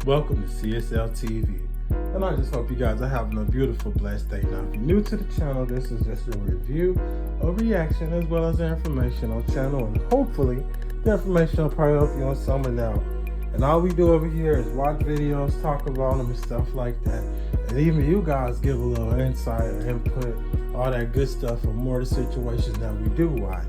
Welcome to CSL TV, and I just hope you guys are having a beautiful, blessed day. Now, if you're new to the channel, this is just a review, a reaction, as well as an informational channel, and hopefully the information will probably help you on something out. And all we do over here is watch videos, talk about them, and stuff like that. And even you guys give a little insight or input, all that good stuff for more of the situations that we do watch.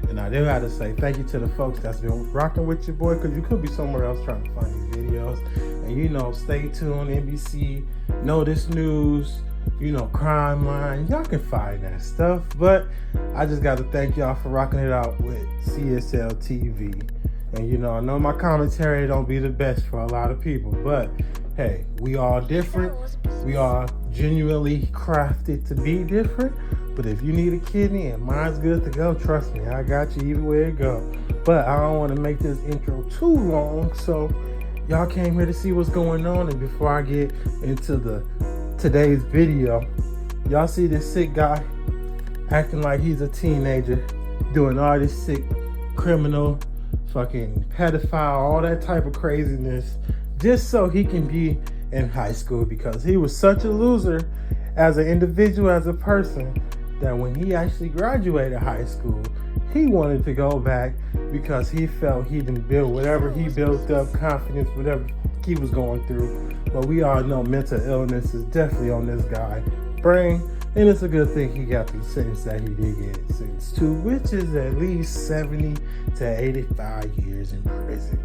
And I do have to say thank you to the folks that's been rocking with your boy, because you could be somewhere else trying to find these videos. And you know, stay tuned, NBC, Notice News, you know, Crime Line. Y'all can find that stuff. But I just got to thank y'all for rocking it out with CSL TV. And you know, I know my commentary don't be the best for a lot of people, but hey, we all different. We are genuinely crafted to be different. But if you need a kidney and mine's good to go, trust me, I got you either way it go. But I don't want to make this intro too long, so y'all came here to see what's going on. And before I get into today's video, y'all see this sick guy acting like he's a teenager, doing all this sick criminal, fucking pedophile, all that type of craziness, just so he can be in high school, because he was such a loser as an individual, as a person, that when he actually graduated high school, he wanted to go back because he felt he didn't build whatever he built up, confidence, whatever he was going through. But we all know mental illness is definitely on this guy's brain, and it's a good thing he got the sentence that he did get sentenced to, which is at least 70 to 85 years in prison.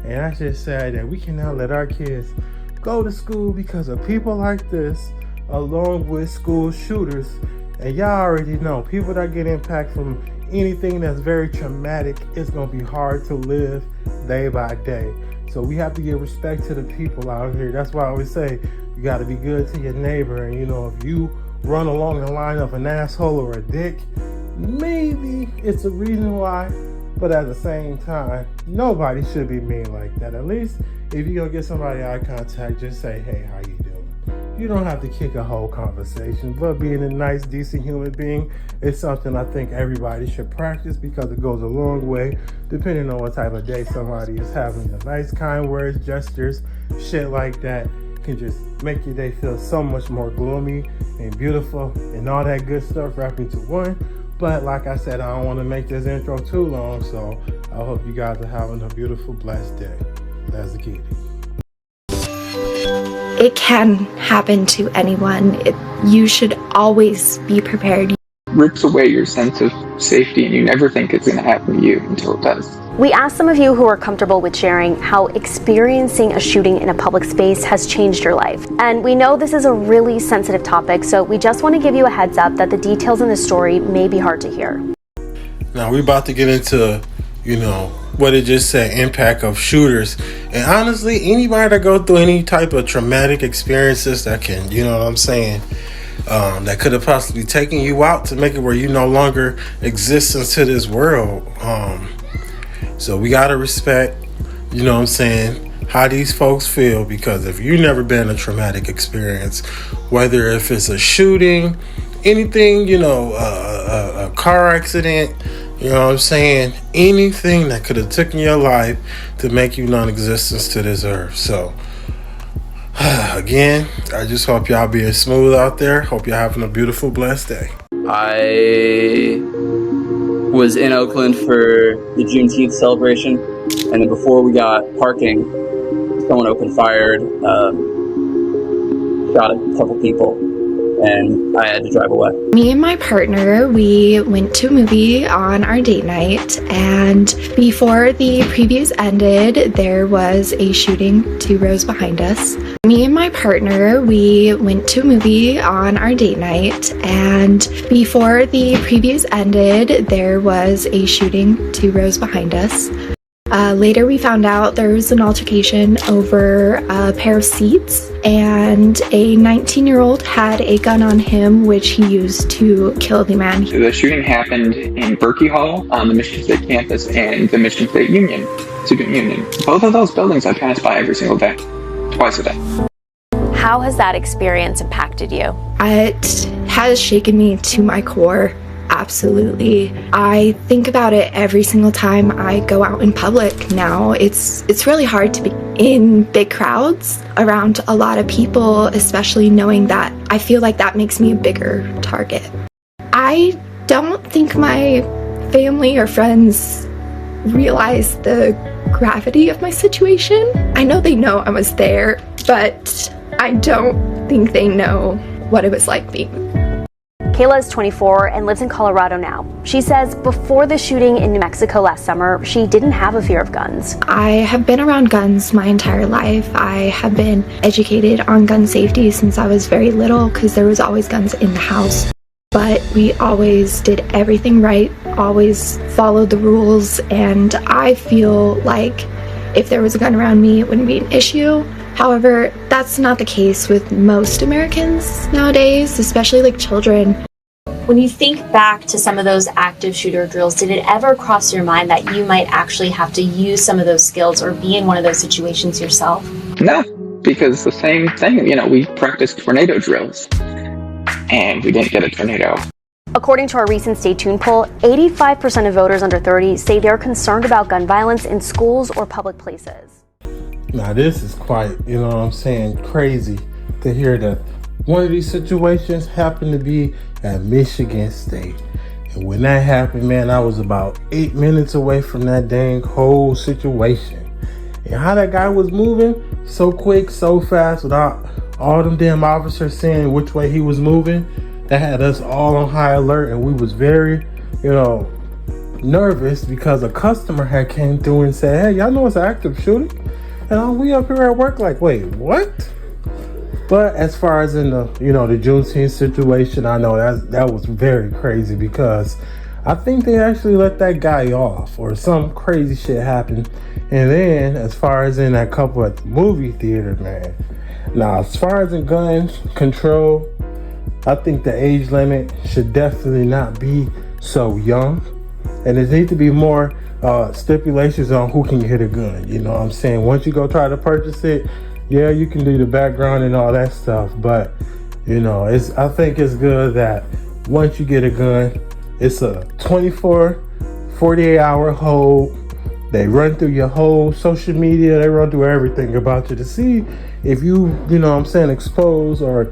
And I just sad that we cannot let our kids go to school because of people like this, along with school shooters. And y'all already know, people that get impact from anything that's very traumatic, it's gonna be hard to live day by day. So we have to give respect to the people out here. That's why I always say you got to be good to your neighbor. And you know, if you run along the line of an asshole or a dick, maybe it's a reason why. But at the same time, nobody should be mean like that. At least if you're gonna get somebody eye contact, just say, hey, how you doing? You don't have to kick a whole conversation, but being a nice, decent human being is something I think everybody should practice, because it goes a long way, depending on what type of day somebody is having. The nice, kind words, gestures, shit like that can just make your day feel so much more gloomy and beautiful and all that good stuff wrapped into one. But like I said, I don't want to make this intro too long, so I hope you guys are having a beautiful, blessed day. That's the key. It can happen to anyone. You should always be prepared. Rips away your sense of safety, and you never think it's going to happen to you until it does. We asked some of you who are comfortable with sharing how experiencing a shooting in a public space has changed your life. And we know this is a really sensitive topic, so we just want to give you a heads up that the details in the story may be hard to hear. Now we're about to get into, you know, what it just said, impact of shooters. And honestly, anybody that go through any type of traumatic experiences that can, you know what I'm saying, that could have possibly taken you out to make it where you no longer exist into this world. So we got to respect, you know what I'm saying, how these folks feel, because if you've never been in a traumatic experience, whether if it's a shooting, anything, you know, a car accident, you know what I'm saying, anything that could have taken your life to make you non-existent to this earth. So again, I just hope y'all being smooth out there. Hope y'all having a beautiful, blessed day. I was in Oakland for the Juneteenth celebration, and then before we got parking, someone opened fire, shot a couple people, and I had to drive away. Me and my partner, we went to a movie on our date night, and before the previews ended, there was a shooting 2 rows behind us. Me and my partner, we went to a movie on our date night, and before the previews ended, there was a shooting 2 rows behind us. Later we found out there was an altercation over a pair of seats, and a 19-year-old had a gun on him, which he used to kill the man. The shooting happened in Berkey Hall on the Michigan State campus and the Michigan State Student Union. Both of those buildings I pass by every single day, twice a day. How has that experience impacted you? It has shaken me to my core. Absolutely. I think about it every single time I go out in public now. It's really hard to be in big crowds around a lot of people, especially knowing that I feel like that makes me a bigger target. I don't think my family or friends realize the gravity of my situation. I know they know I was there, but I don't think they know what it was like being. Kayla is 24 and lives in Colorado now. She says before the shooting in New Mexico last summer, she didn't have a fear of guns. I have been around guns my entire life. I have been educated on gun safety since I was very little because there was always guns in the house. But we always did everything right, always followed the rules, and I feel like if there was a gun around me, it wouldn't be an issue. However, that's not the case with most Americans nowadays, especially like children. When you think back to some of those active shooter drills, did it ever cross your mind that you might actually have to use some of those skills or be in one of those situations yourself? No, because the same thing, we practiced tornado drills and we didn't get a tornado. According to our recent Stay Tuned poll, 85% of voters under 30 say they're concerned about gun violence in schools or public places. Now this is quite, crazy to hear that one of these situations happened to be at Michigan State. And when that happened, man, I was about 8 minutes away from that dang whole situation. And how that guy was moving so quick, so fast, without all them damn officers saying which way he was moving, that had us all on high alert, and we was very, nervous because a customer had came through and said, "Hey, y'all know it's an active shooting?" And we up here at work like, wait, what? But as far as in the, the Juneteenth situation, I know that was very crazy because I think they actually let that guy off or some crazy shit happened. And then as far as in that couple at the movie theater, man. Now, as far as in gun control, I think the age limit should definitely not be so young. And there needs to be more stipulations on who can get a gun. You know what I'm saying? Once you go try to purchase it, yeah, you can do the background and all that stuff. But, I think it's good that once you get a gun, it's a 24, 48-hour hold. They run through your whole social media. They run through everything about you to see if you, expose or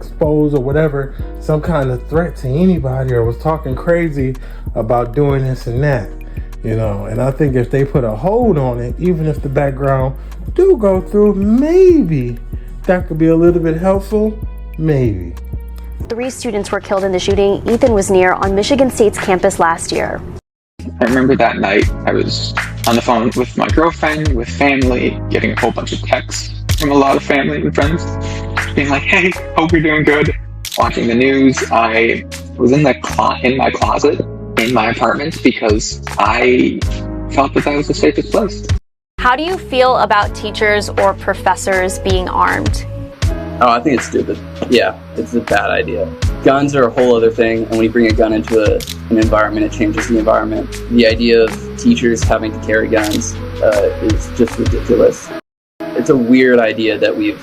whatever, some kind of threat to anybody or was talking crazy about doing this and that, And I think if they put a hold on it, even if the background do go through, maybe that could be a little bit helpful, maybe. 3 students were killed in the shooting Ethan was near on Michigan State's campus last year. I remember that night I was on the phone with my girlfriend, with family, getting a whole bunch of texts from a lot of family and friends, being like, "Hey, hope you're doing good." Watching the news, I was in my closet in my apartment because I felt that was the safest place. How do you feel about teachers or professors being armed? Oh, I think it's stupid. Yeah, it's a bad idea. Guns are a whole other thing, and when you bring a gun into an environment, it changes the environment. The idea of teachers having to carry guns is just ridiculous. It's a weird idea that we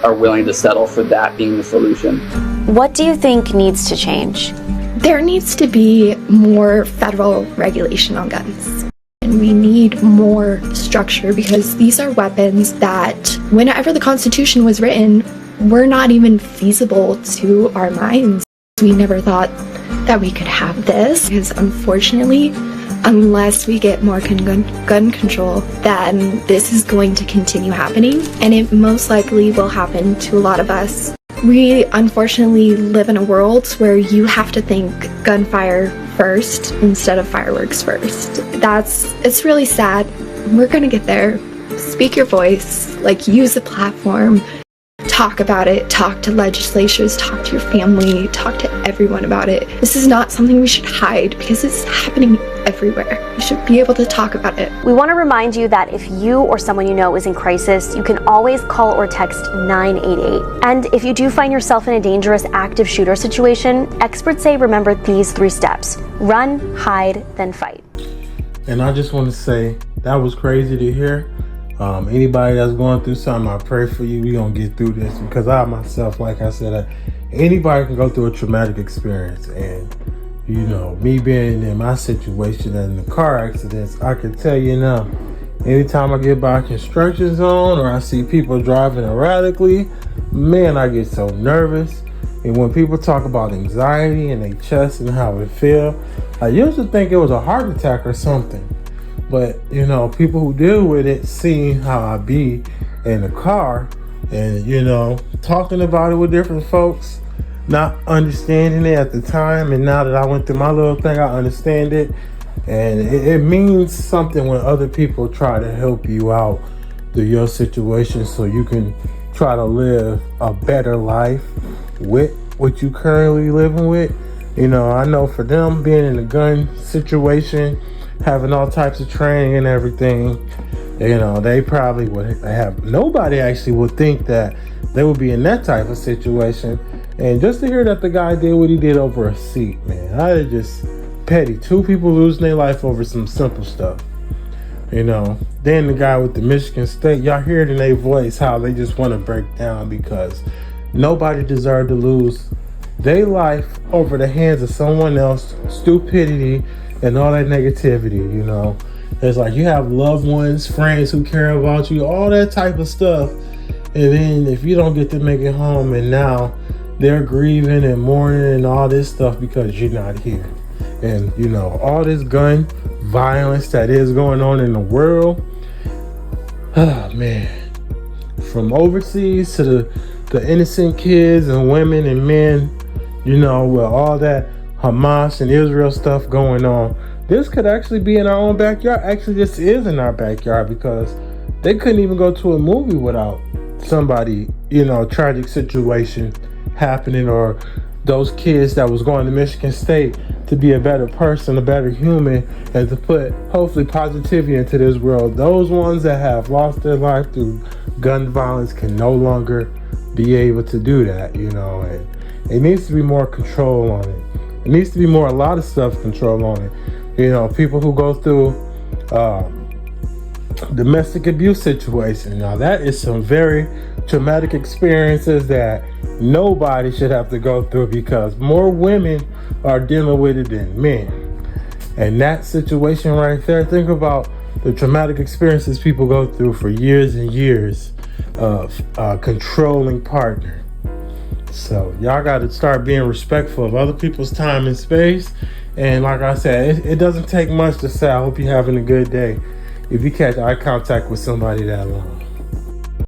are willing to settle for that being the solution. What do you think needs to change? There needs to be more federal regulation on guns. And we need more structure because these are weapons that, whenever the Constitution was written, were not even feasible to our minds. We never thought that we could have this because, unfortunately, unless we get more gun control, then this is going to continue happening, and it most likely will happen to a lot of us. We unfortunately live in a world where you have to think gunfire first instead of fireworks first. It's really sad. We're gonna get there. Speak your voice, use the platform, talk about it, talk to legislatures, talk to your family, talk to everyone about it. This is not something we should hide because it's happening everywhere. You should be able to talk about it. We want to remind you that if you or someone you know is in crisis, you can always call or text 988. And if you do find yourself in a dangerous active shooter situation, experts say remember these 3 steps. Run, hide, then fight. And I just want to say that was crazy to hear. Anybody that's going through something, I pray for you. We're going to get through this because I myself, like I said, anybody can go through a traumatic experience. And, You know, me being in my situation and the car accidents, I can tell you now, anytime I get by a construction zone or I see people driving erratically, man, I get so nervous. And when people talk about anxiety and their chest and how it feel, I used to think it was a heart attack or something. But, you know, people who deal with it, seeing how I be in the car and, you know, talking about it with different folks, not understanding it at the time, and now that I went through my little thing, I understand it. And it means something when other people try to help you out through your situation so you can try to live a better life with what you currently living with. You know, I know for them being in a gun situation, having all types of training and everything, you know, they probably would have, nobody actually would think that they would be in that type of situation. And just to hear that the guy did what he did over a seat, man, I just petty. 2 people losing their life over some simple stuff. You know, then the guy with the Michigan State, y'all hear it in their voice how they just want to break down because nobody deserved to lose their life over the hands of someone else, stupidity, and all that negativity, you know. It's like you have loved ones, friends who care about you, all that type of stuff. And then if you don't get to make it home and now they're grieving and mourning and all this stuff because you're not here. And, you know, all this gun violence that is going on in the world, oh, man. From overseas to the innocent kids and women and men, you know, with all that Hamas and Israel stuff going on, this could actually be in our own backyard. Actually, this is in our backyard because they couldn't even go to a movie without somebody, you know, tragic situation happening, or those kids that was going to Michigan State to be a better person, a better human, and to put hopefully positivity into this world. Those ones that have lost their life through gun violence can no longer be able to do that, you know. And it needs to be more control on it. It needs to be more, a lot of self-control on it. You know, people who go through domestic abuse situation. Now that is some very traumatic experiences that nobody should have to go through because more women are dealing with it than men. And that situation right there, think about the traumatic experiences people go through for years and years of controlling partner. So y'all got to start being respectful of other people's time and space. And like I said, it doesn't take much to say I hope you're having a good day if you catch eye contact with somebody that long.